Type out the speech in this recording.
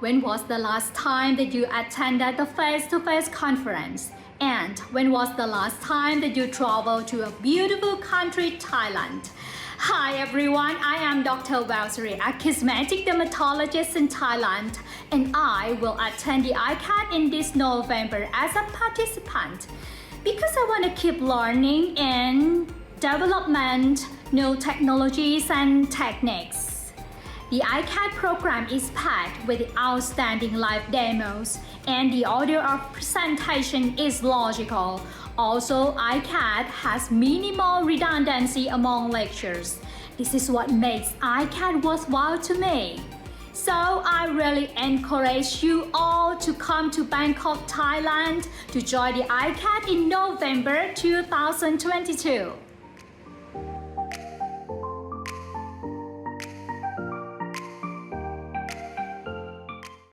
When was the last time that you attended the face-to-face conference? And when was the last time that you traveled to a beautiful country, Thailand? Hi everyone, I am Dr. Waewsiri, a cosmetic dermatologist in Thailand, and I will attend the ICAD in this November as a participant because I want to keep learning and development new technologies and techniques. The ICAD program is packed with outstanding live demos, and the order of presentation is logical. Also, ICAD has minimal redundancy among lectures. This is what makes ICAD worthwhile to me. So I really encourage you all to come to Bangkok, Thailand to join the ICAD in November 2022.